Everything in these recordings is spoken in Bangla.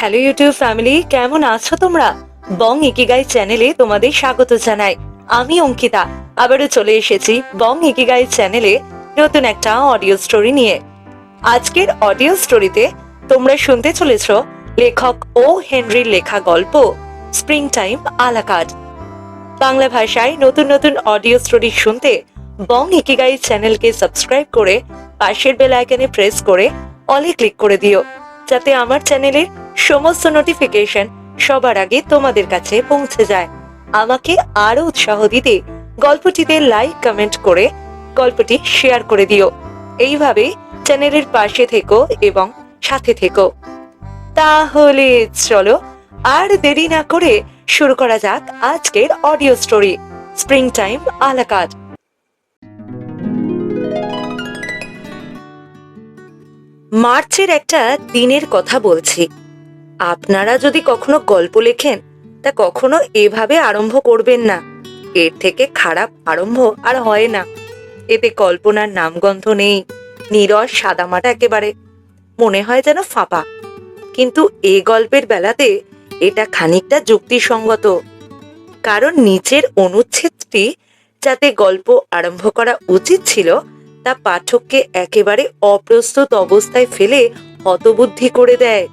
হ্যালো ইউটিউব ফ্যামিলি, কেমন আছো তোমরা? বং ইকিগাই চ্যানেলে তোমাদের স্বাগত জানাই। আমি অঙ্কিতা আবারও চলে এসেছি বং ইকিগাই চ্যানেলে নতুন একটা অডিও স্টোরি নিয়ে। আজকের অডিও স্টোরিতে তোমরা শুনতে চলেছ লেখক ও হেনরির লেখা গল্প স্প্রিং টাইম আলাকাট। বাংলা ভাষায় নতুন নতুন অডিও স্টোরি শুনতে বং ইকিগাই চ্যানেলকে সাবস্ক্রাইব করে পাশের বেল আইকনে প্রেস করে অলে ক্লিক করে দিও, যাতে আমার চ্যানেলের সমস্ত নোটিফিকেশন সবার আগে তোমাদের কাছে পৌঁছে যায়। আমাকে আরো উৎসাহ দিতে গল্পটিতে লাইক কমেন্ট করে গল্পটি শেয়ার করে দিও। এইভাবে চ্যানেলের পাশে থেকো এবং সাথে থেকো। তাহলে চলো আর দেরি না করে শুরু করা যাক আজকের অডিও স্টোরি স্প্রিং টাইম আলাকাট। মার্চের একটা দিনের কথা বলছি। আপনারা যদি কখনো গল্প লেখেন তা কখনো এভাবে আরম্ভ করবেন না। এর থেকে খারাপ আরম্ভ আর হয় না। এতে কল্পনার নামগন্ধ নেই, নীরস সাদামাটা একেবারে, মনে হয় যেন ফাঁপা। কিন্তু এই গল্পের বেলাতে এটা খানিকটা যুক্তিসঙ্গত, কারণ নিচের অনুচ্ছেদটি যাতে গল্প আরম্ভ করা উচিত ছিল তা পাঠককে একেবারে অপ্রস্তুত অবস্থায় ফেলে হতবুদ্ধি করে দেয়।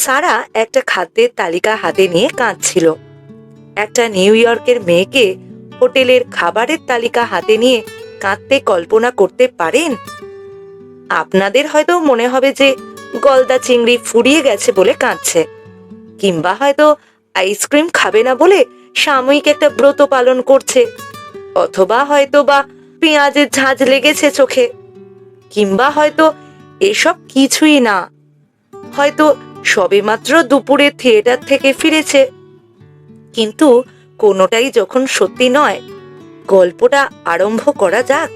সারা একটা খাদ্যের তালিকা হাতে নিয়ে কাঁদছিল। একটা নিউ ইয়র্কের মেয়েকে হোটেলের খাবারের তালিকা হাতে নিয়ে কাঁদতে কল্পনা করতে পারেন? আপনাদের হয়তো মনে হবে যে গলদা চিংড়ি ফুরিয়ে গেছে বলে কাঁদছে, কিংবা হয়তো আইসক্রিম খাবে না বলে সাময়িক একটা ব্রত পালন করছে, অথবা হয়তো বা পেঁয়াজের ঝাঁঝ লেগেছে চোখে, কিংবা হয়তো এসব কিছুই না, হয়তো সবেমাত্র দুপুরে থিয়েটার থেকে ফিরেছে। কিন্তু কোনোটাই যখন সত্যি নয়, গল্পটা আরম্ভ করা যাক।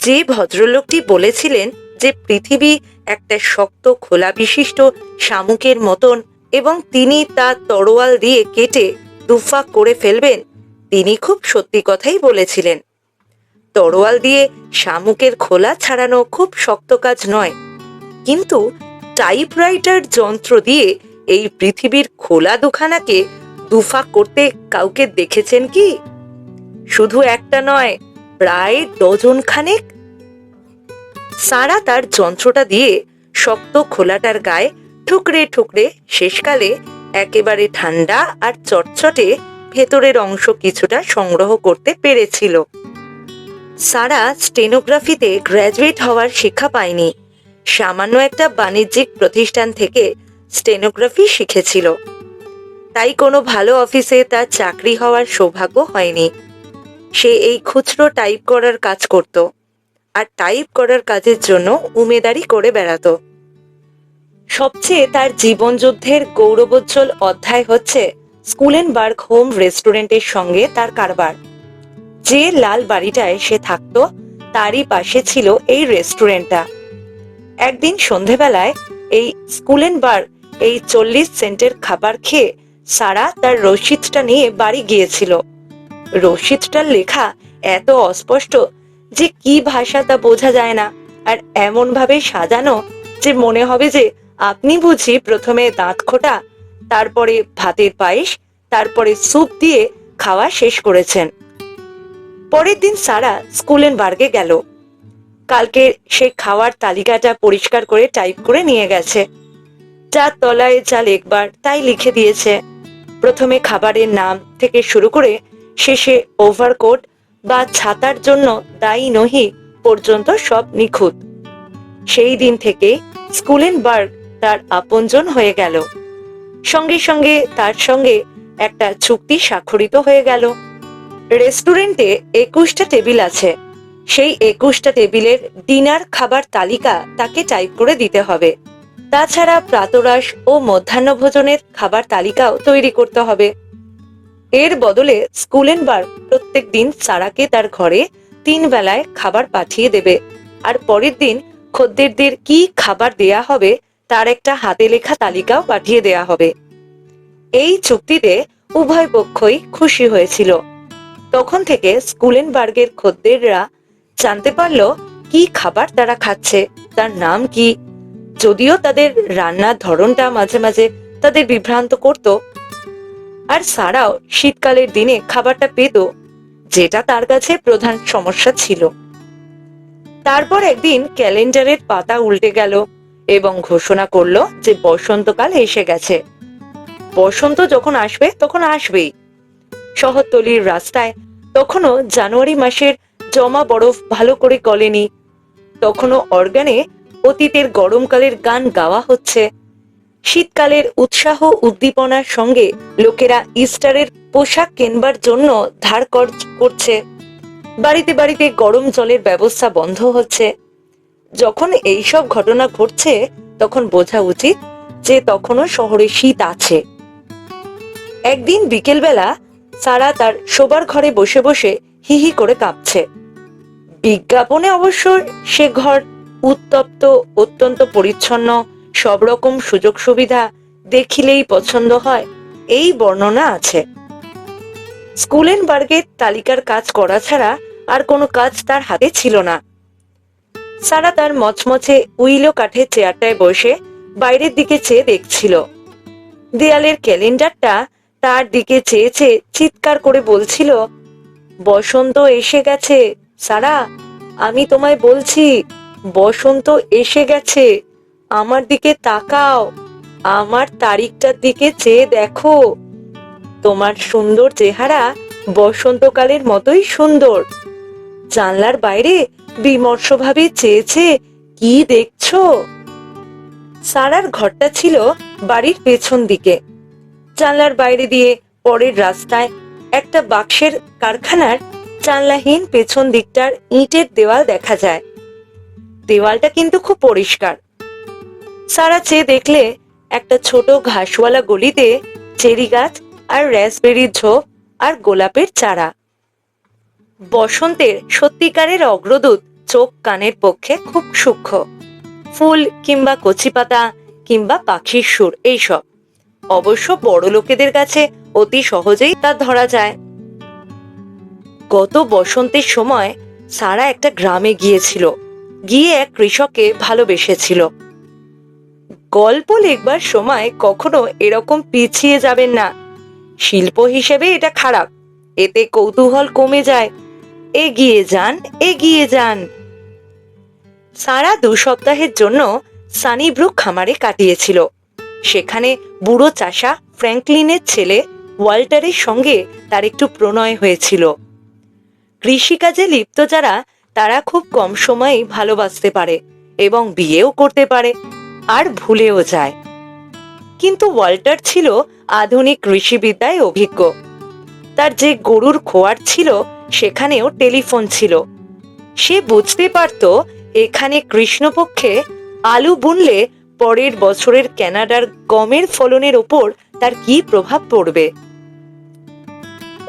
যে ভদ্রলোকটি বলেছিলেন যে পৃথিবী একটা শক্ত খোলা বিশিষ্ট শামুকের মতন এবং তিনি তা তরোয়াল দিয়ে কেটে দুফাক করে ফেলবেন, তিনি খুব সত্যি কথাই বলেছিলেন। তরোয়াল দিয়ে শামুকের খোলা ছাড়ানো খুব শক্ত কাজ নয়, কিন্তু টাইপরাইটার যন্ত্র দিয়ে এই পৃথিবীর খোলা দুখানাকে দুফাক করতে কাউকে দেখেছেন কি? শুধু একটা নয়, প্রায় ডজন খানেক। সারা তার যন্ত্রটা দিয়ে শক্ত খোলাটার গায়ে ঠুকরে ঠুকরে শেষকালে একেবারে ঠান্ডা আর চটচটে ভেতরের অংশ কিছুটা সংগ্রহ করতে পেরেছিল। সারা স্টেনোগ্রাফিতে গ্র্যাজুয়েট হওয়ার শিক্ষা পায়নি, সামান্য একটা বাণিজ্যিক প্রতিষ্ঠান থেকে স্টেনোগ্রাফি শিখেছিল। তাই কোনো ভালো অফিসে তার চাকরি হওয়ার সৌভাগ্য হয়নি। সে এই খুচরো টাইপ করার কাজ করত, আর টাইপ করার কাজের জন্য উমেদারি করে বেড়াতো। সবচেয়ে তার জীবনযুদ্ধের গৌরবোজ্জ্বল অধ্যায় হচ্ছে স্কুলেনবার্গ হোম রেস্টুরেন্টের সঙ্গে তার কারবার। যে লাল বাড়িটায় সে থাকতো তারই পাশে ছিল এই রেস্টুরেন্টটা। একদিন সন্ধেবেলায় এই স্কুলেনবার্গ এই 40 সেন্টের খাবার খেয়ে সারা তার রসিদটা নিয়ে বাড়ি গিয়েছিল। রসিদটার লেখা এত অস্পষ্ট যে কি ভাষা তা বোঝা যায় না, আর এমন ভাবে সাজানো যে মনে হবে যে আপনি বুঝি প্রথমে দাঁত খোটা, তারপরে ভাতের পায়েস, তারপরে স্যুপ দিয়ে খাওয়া শেষ করেছেন। পরের দিন সারা স্কুলেনবার্গে গেল। কালকে সে খাওয়ার তালিকাটা পরিষ্কার করে টাইপ করে নিয়ে গেছে। যার তলায় যা লিখবার তাই লিখে দিয়েছে। প্রথমে খাবারের নাম থেকে শুরু করে শেষে ওভারকোট বা ছাতার জন্য দায়ী নহি পর্যন্ত সব নিখুঁত। সেই দিন থেকে স্কুলেনবার্গ তার আপনজন হয়ে গেল। সঙ্গে সঙ্গে তার সঙ্গে একটা চুক্তি স্বাক্ষরিত হয়ে গেল। রেস্টুরেন্টে 21টা টেবিল আছে। সেই 21টা টেবিলের ডিনার খাবার তালিকা তাকে টাইপ করে দিতে হবে। তাছাড়া প্রাতরাশ ও মধ্যাহ্ন ভোজনের খাবার তালিকাও তৈরি করতে হবে। এর বদলে স্কুলেনবার্গ প্রত্যেক দিন সারাকে তার ঘরে 3 বেলায় খাবার পাঠিয়ে দেবে, আর পরের দিন খদ্দেরদের কি খাবার দেয়া হবে তার একটা হাতে লেখা তালিকাও পাঠিয়ে দেয়া হবে। এই চুক্তিতে উভয় পক্ষই খুশি হয়েছিল। তখন থেকে স্কুলেনবার্গের খদ্দেররা জানতে পারল কি খাবার তারা খাচ্ছে, তার নাম কি, যদিও তাদের রান্নার ধরনটা মাঝে মাঝে তাদের বিভ্রান্ত করত, আর সারাও শীতকালের দিনে খাবারটা পেত, যেটা তার কাছে প্রধান সমস্যা ছিল। তারপর একদিন ক্যালেন্ডারের পাতা উল্টে গেল এবং ঘোষণা করলো যে বসন্তকাল এসে গেছে। বসন্ত যখন আসবে তখন আসবেই। শহরতলির রাস্তায় তখনও জানুয়ারি মাসের জমা বরফ ভালো করে গলেনি। তখনও অর্গানে অতীতের গরমকালের গান গাওয়া হচ্ছে। শীতকালের উৎসাহ উদ্দীপনার সঙ্গে লোকেরা ইস্টারের পোশাক কেনবার জন্য ধার করছে। বাড়িতে বাড়িতে গরম জলের ব্যবস্থা বন্ধ হচ্ছে। যখন এইসব ঘটনা ঘটছে তখন বোঝা উচিত যে তখনও শহরে শীত আছে। একদিন বিকেলবেলা সারা তার শোবার ঘরে বসে বসে হিহি করে কাঁপছে। বিজ্ঞাপনে অবশ্য সে ঘর উত্তপ্ত, অত্যন্ত পরিচ্ছন্ন, সব রকম সুযোগ সুবিধা দেখিলেই পছন্দ হয়, এই বর্ণনা আছে। স্কুলেনবার্গের তালিকার কাজ করা ছাড়া আর কোনো কাজ তার হাতে ছিল না। সারা তার মচমচে উইলো কাঠের চেয়ারটায় বসে বাইরের দিকে চেয়ে দেখছিল। দেয়ালের ক্যালেন্ডারটা তার দিকে চেয়ে চেয়ে চিৎকার করে বলছিল, বসন্ত এসে গেছে সারা, আমি তোমায় বলছি বসন্ত এসে গেছে, আমার দিকে তাকাও, আমার তারিখটার দিকে চেয়ে দেখো, তোমার সুন্দর চেহারা বসন্তকালের মতোই সুন্দর। জানলার বাইরে বিমর্ষভাবে চেয়েছে, কি দেখছো? সারার ঘরটা ছিল বাড়ির পেছন দিকে। জানলার বাইরে দিয়ে পরের রাস্তায় একটা বাক্সের কারখানার জানলাহীন পেছন দিকটার ইটের দেওয়াল দেখা যায়। দেওয়ালটা কিন্তু খুব পরিষ্কার। সারা চেয়ে দেখলে একটা ছোট ঘাসওয়ালা গলিতে চেরি গাছ আর র্যাসবেরির ঝোপ আর গোলাপের চারা। বসন্তের সত্যিকারের অগ্রদূত চোখ কানের পক্ষে খুব সূক্ষ্ম। ফুল কিংবা কচি পাতা কিংবা পাখির সুর, এইসব অবশ্য বড় লোকেদের কাছে অতি সহজেই তা ধরা যায়। গত বসন্তের সময় সারা একটা গ্রামে গিয়েছিল, গিয়ে এক কৃষককে ভালোবেসেছিল। গল্প লিখবার সময় কখনো এরকম পিছিয়ে যাবেন না। শিল্প হিসেবে এটা খারাপ, এতে কৌতূহল কমে যায়। এগিয়ে যান, এগিয়ে যান। সারা 2 সপ্তাহের জন্য সানিব্রুক খামারে কাটিয়েছিল। সেখানে বুড়ো চাষা ফ্র্যাঙ্কলিনের ছেলে ওয়াল্টারের সঙ্গে তার একটু প্রণয় হয়েছিল। কৃষিকাজে লিপ্ত যারা, তারা খুব কম সময়েই ভালোবাসতে পারে এবং বিয়েও করতে পারে, আর ভুলেও যায়। কিন্তু ওয়াল্টার ছিল আধুনিক কৃষিবিদ্যায় অভিজ্ঞ। তার যে গরুর খোয়ার ছিল সেখানেও টেলিফোন ছিল। সে বুঝতে পারত এখানে কৃষ্ণপক্ষে আলু বুনলে পরের বছরের কানাডার গমের ফলনের ওপর তার কি প্রভাব পড়বে।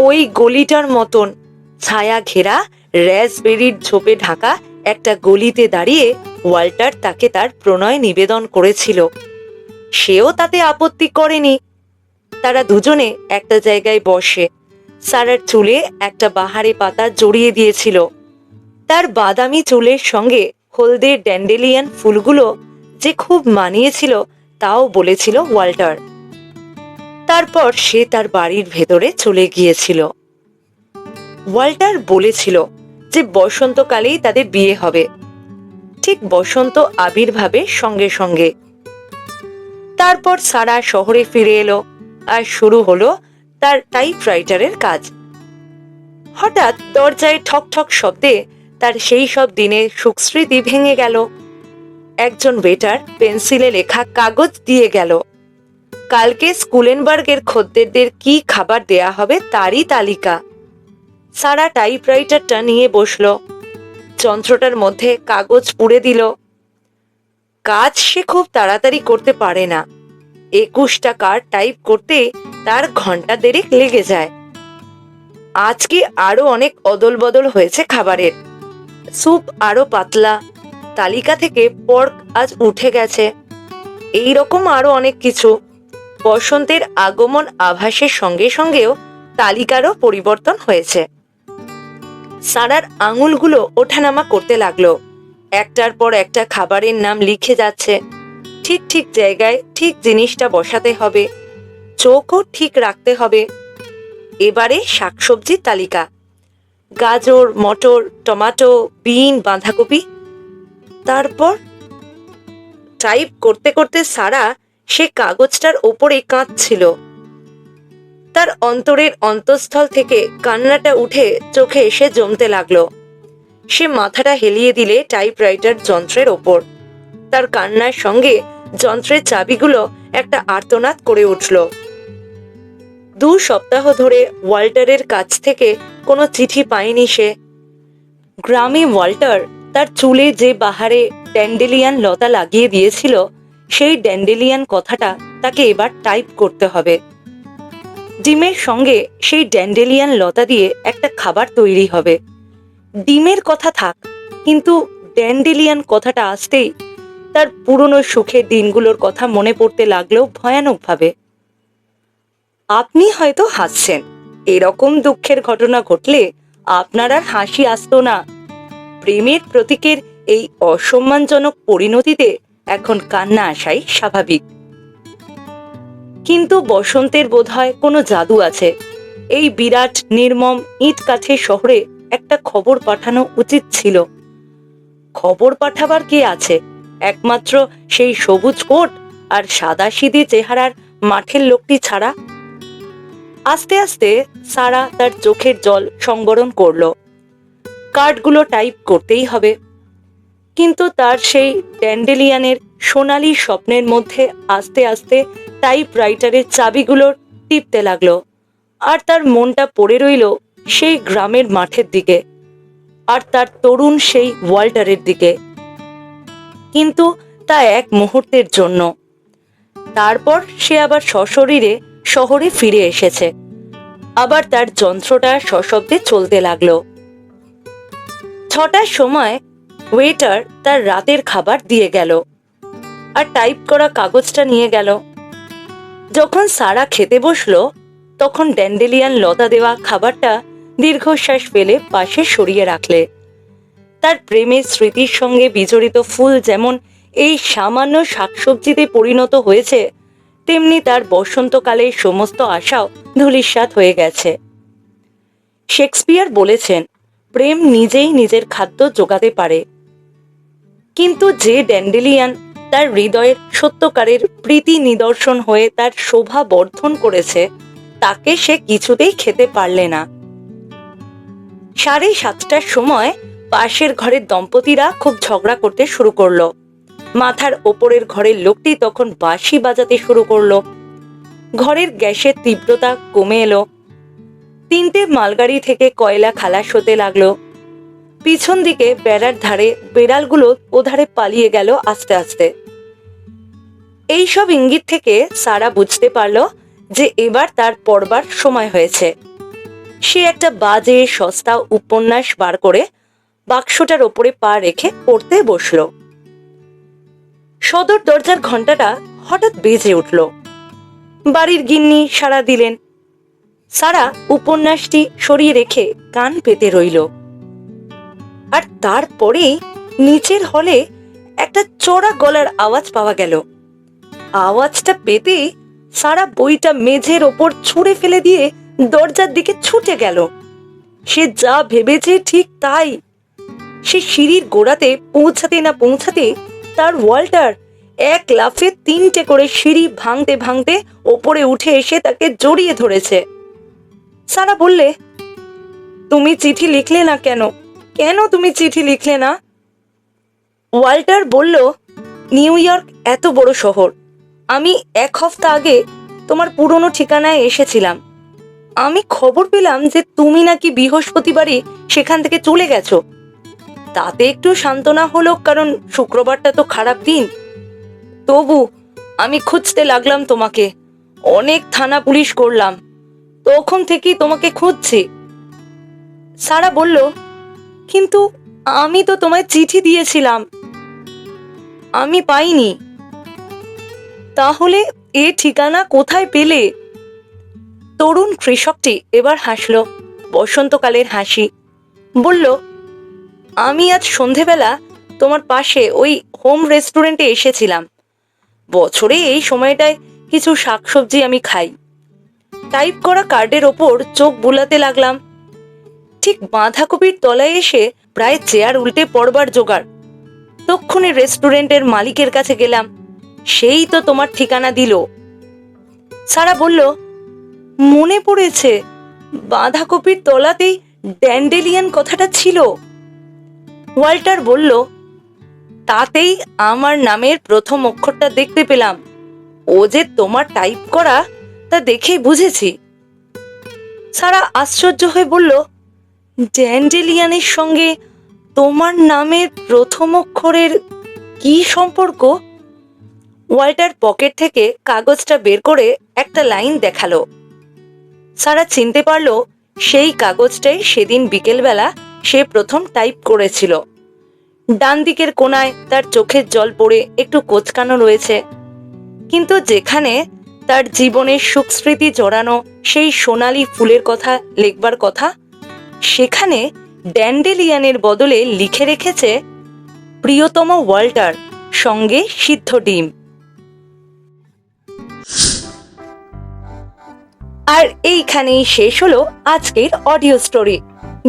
ওই গলিটার মতন ছায়া ঘেরা র্যাসবেরির ঝোপে ঢাকা একটা গলিতে দাঁড়িয়ে ওয়াল্টার তাকে তার প্রণয় নিবেদন করেছিল। সেও তাতে আপত্তি করেনি। তারা দুজনে একটা জায়গায় বসে। সারার চুলে একটা বাহারে পাতা জড়িয়ে দিয়েছিল। তার বাদামি চুলের সঙ্গে হলদে ড্যান্ডেলিয়ান ফুলগুলো যে খুব মানিয়েছিল তাও বলেছিল ওয়াল্টার। তারপর সে তার বাড়ির ভেতরে চলে গিয়েছিল। ওয়াল্টার বলেছিল যে বসন্তকালেই তাদের বিয়ে হবে, ঠিক বসন্ত আবির্ভাবের সঙ্গে সঙ্গে। তারপর সারা শহরে ফিরে এলো আর শুরু হলো তার টাইপরাইটারের কাজ। হঠাৎ দরজায় ঠক ঠক শব্দে তার সেই সব দিনের সুখস্মৃতি ভেঙে গেল। একজন ওয়েটার পেন্সিলে লেখা কাগজ দিয়ে গেল। কালকে স্কুলেনবার্গের খদ্দেরদের কি খাবার দেয়া হবে তারই তালিকা। সারা টাইপরাইটারটা নিয়ে বসলো, যন্ত্রটার মধ্যে কাগজ পুড়ে দিল। কাজ সে খুব তাড়াতাড়ি করতে পারে না। 21টা কার্ড টাইপ করতে তার ঘন্টা দেড়েক লেগে যায়। আজকে আরো অনেক অদল বদল হয়েছে খাবারের। স্যুপ আরো পাতলা, তালিকা থেকে পর্ক আজ উঠে গেছে, এই রকম আরো অনেক কিছু। বসন্তের আগমন আভাসের সঙ্গে সঙ্গেও তালিকারও পরিবর্তন হয়েছে। সারার আঙুলগুলো ওঠানামা করতে লাগলো। একটার পর একটা খাবারের নাম লিখে যাচ্ছে। ঠিক ঠিক জায়গায় ঠিক জিনিসটা বসাতে হবে, চোখও ঠিক রাখতে হবে। এবারে শাকসবজির তালিকা: গাজর, মটর, টমেটো, বিন, বাঁধাকপি। তারপর টাইপ করতে করতে সারা সে কাগজটার ওপরে কাঁদছিল। তার অন্তরের অন্তঃস্থল থেকে কান্নাটা উঠে চোখে এসে জমতে লাগলো। সে মাথাটা হেলিয়ে দিলে টাইপরাইটার যন্ত্রের ওপর। তার কান্নার সঙ্গে যন্ত্রের চাবিগুলো একটা আর্তনাদ করে উঠল। 2 সপ্তাহ ধরে ওয়াল্টারের কাছ থেকে কোনো চিঠি পায়নি সে। গ্রামে ওয়াল্টার তার চুলে যে বাহারে ড্যান্ডেলিয়ান লতা লাগিয়ে দিয়েছিল, সেই ড্যান্ডেলিয়ান কথাটা তাকে এবার টাইপ করতে হবে। ডিমের সঙ্গে সেই ড্যান্ডেলিয়ান লতা দিয়ে একটা খাবার তৈরি হবে। ডিমের কথা থাক, কিন্তু ড্যান্ডেলিয়ান কথাটা আসতেই তার পুরনো সুখের দিনগুলোর কথা মনে পড়তে লাগলো ভয়ানকভাবে। আপনি হয়তো হাসছেন, এরকম দুঃখের ঘটনা ঘটলে আপনার আর হাসি আসতো না। প্রেমের প্রতীকের এই অসম্মানজনক পরিণতিতে এখন কান্না আসাই স্বাভাবিক। কিন্তু বসন্তের বোধহয় কোনো জাদু আছে। এই বিরাট নির্মম ইট কাঠের শহরে একটা খবর পাঠানো উচিত ছিল। খবর পাঠাবার কে আছে? একমাত্র সেই সবুজ কোট আর সাদাসিধে চেহারার মাঠের লোকটি ছাড়া। আস্তে আস্তে সারা তার চোখের জল সংবরণ করলো। কার্ডগুলো টাইপ করতেই হবে। কিন্তু তার সেই ড্যান্ডেলিয়ানের সোনালি স্বপ্নের মধ্যে আস্তে আস্তে টাইপরাইটারের চাবিগুলো টিপতে লাগলো। আর তার মনটা পড়ে রইল সেই গ্রামের মাঠের দিকে, আর তার তরুণ সেই ওয়াল্টারের দিকে। কিন্তু তা এক মুহূর্তের জন্য। তারপর সে আবার সশরীরে শহরে ফিরে এসেছে। আবার তার যন্ত্রটা সশব্দে চলতে লাগলো। 6টার সময় ওয়েটার তার রাতের খাবার দিয়ে গেল আর টাইপ করা কাগজটা নিয়ে গেল। যখন সারা খেতে বসলো, তখন ড্যান্ডেলিয়ান লতা দেওয়া খাবারটা দীর্ঘশ্বাস ফেলে পাশে সরিয়ে রাখলে। তার প্রেমের স্মৃতির সঙ্গে বিজড়িত ফুল যেমন এই সামান্য শাকসবজিতে পরিণত হয়েছে, তেমনি তার বসন্তকালের সমস্ত আশাও ধূলিসাৎ হয়ে গেছে। শেক্সপিয়ার বলেছেন, প্রেম নিজেই নিজের খাদ্য জোগাতে পারে। কিন্তু যে ড্যান্ডেলিয়ান তার হৃদয়ের সত্যকারের প্রীতি নিদর্শন হয়ে তার শোভা বর্ধন করেছে, তাকে সে কিছুতেই খেতে পারলে না। 7:30টার সময় পাশের ঘরের দম্পতিরা খুব ঝগড়া করতে শুরু করলো। মাথার ওপরের ঘরের লোকটি তখন বাঁশি বাজাতে শুরু করলো। ঘরের গ্যাসের তীব্রতা কমে এলো। 3টে মালগাড়ি থেকে কয়লা খালাস হতে লাগলো। পিছন দিকে বেড়ার ধারে বেড়ালগুলো ওধারে পালিয়ে গেল আস্তে আস্তে। এইসব ইঙ্গিত থেকে সারা বুঝতে পারল যে এবার তার পড়বার সময় হয়েছে। সে একটা বাজে সস্তা উপন্যাস বার করে বাক্সটার ওপরে পা রেখে পড়তে বসল। সদর দরজার ঘন্টাটা হঠাৎ বেজে উঠল। বাড়ির গিন্নি সাড়া দিলেন। সারা উপন্যাসটি সরিয়ে রেখে কান পেতে রইল। আর তারপরেই নিচের হলে একটা চড়া গলার আওয়াজ পাওয়া গেল। আওয়াজটা পেতেই সারা বইটা মেঝের ওপর ছুঁড়ে ফেলে দিয়ে দরজার দিকে ছুটে গেল। সে যা ভেবেছে ঠিক তাই। সে সিঁড়ির গোড়াতে পৌঁছাতে না পৌঁছাতে তার ওয়াল্টার এক লাফে 3টে করে সিঁড়ি ভাঙতে ভাঙতে ওপরে উঠে এসে তাকে জড়িয়ে ধরেছে। সারা বললে, তুমি চিঠি লিখলে না কেন? কেন তুমি চিঠি লিখলে না? ওয়াল্টার বলল, নিউ ইয়র্ক এত বড় শহর। আমি 1 হপ্তাহ আগে তোমার পুরনো ঠিকানায় এসেছিলাম। আমি খবর পেলাম যে তুমি নাকি বৃহস্পতিবারই সেখান থেকে চলে গেছো। তাতে একটু সান্ত্বনা হলো, কারণ শুক্রবারটা তো খারাপ দিন। তবু আমি খুঁজতে লাগলাম তোমাকে। অনেক থানা পুলিশ করলাম, তখন থেকেই তোমাকে খুঁজছি। সারা বলল, কিন্তু আমি তো তোমায় চিঠি দিয়েছিলাম। আমি পাইনি। তাহলে এ ঠিকানা কোথায় পেলে? তরুণ কৃষকটি এবার হাসল, বসন্তকালের হাসি। বলল, আমি আজ সন্ধেবেলা তোমার পাশে ওই হোম রেস্টুরেন্টে এসেছিলাম। বছরে এই সময়টায় কিছু শাকসবজি আমি খাই। টাইপ করা কার্ডের ওপর চোখ বুলাতে লাগলাম। ঠিক বাঁধাকপির তলায় এসে প্রায় চেয়ার উল্টে পড়বার জোগাড়। তক্ষুনি রেস্টুরেন্টের মালিকের কাছে গেলাম। সেই তো তোমার ঠিকানা দিল। সারা বলল, মনে পড়েছে, বাঁধাকপির তলাতেই ড্যান্ডেলিয়ান কথাটা ছিল। ওয়াল্টার বলল, তাতেই আমার নামের প্রথম অক্ষরটা দেখতে পেলাম। ও যে তোমার টাইপ করা তা দেখেই বুঝেছি। সারা আশ্চর্য হয়ে বলল, ড্যান্ডেলিয়ানের সঙ্গে তোমার নামের প্রথম অক্ষরের কি সম্পর্ক? ওয়াল্টার পকেট থেকে কাগজটা বের করে একটা লাইন দেখালো। সারা চিনতে পারল সেই কাগজটাই সেদিন বিকেলবেলা সে প্রথম টাইপ করেছিল। ডান দিকের কোণায় তার চোখের জল পড়ে একটু কোঁচকানো রয়েছে, কিন্তু যেখানে তার জীবনের সুখ স্মৃতি জড়ানো সেই সোনালি ফুলের কথা লিখবার কথা, সেখানে ড্যান্ডেলিয়ানের বদলে লিখে রেখেছে, প্রিয়তম ওয়াল্টার, সঙ্গে সিদ্ধ ডিম। আর এইখানেই শেষ হলো আজকের অডিও স্টোরি।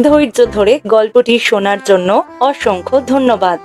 ধৈর্য ধরে গল্পটি শোনার জন্য অসংখ্য ধন্যবাদ।